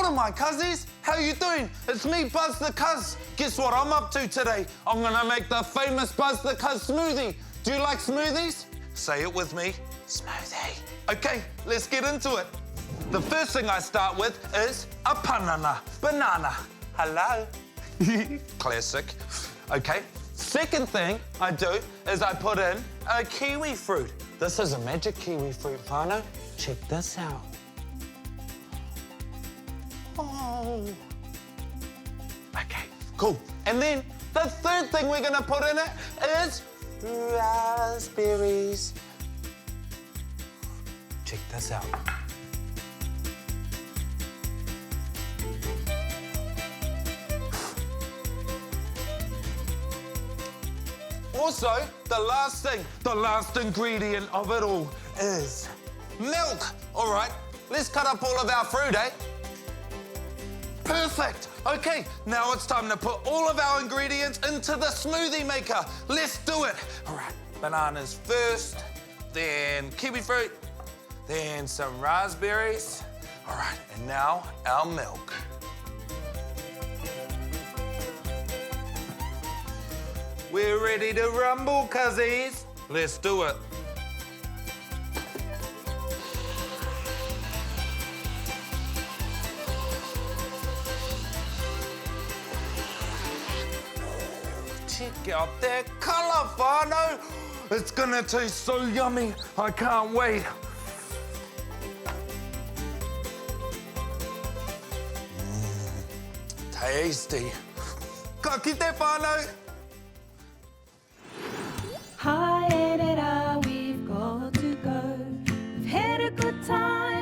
Morning, my cuzzies. How you doing? It's me, Buzz the Cuz. Guess what I'm up to today? I'm gonna make the famous Buzz the Cuz smoothie. Do you like smoothies? Say it with me. Smoothie. Okay, let's get into it. The first thing I start with is a banana. Hello. Classic. Okay. Second thing I do is I put in a kiwi fruit. This is a magic kiwi fruit, whānau. Check this out. Oh. Okay, cool. And then the third thing we're gonna put in it is raspberries. Check this out. Also, the last ingredient of it all is milk. All right, let's cut up all of our fruit, eh? Perfect. Okay, now it's time to put all of our ingredients into the smoothie maker. Let's do it. All right, bananas first, then kiwi fruit, then some raspberries. All right, and now our milk. We're ready to rumble, cuzzies. Let's do it. Check out that colour, whānau. It's gonna taste so yummy. I can't wait. Tasty. Ka kite, whānau. Hi, editor, we've got to go. We've had a good time.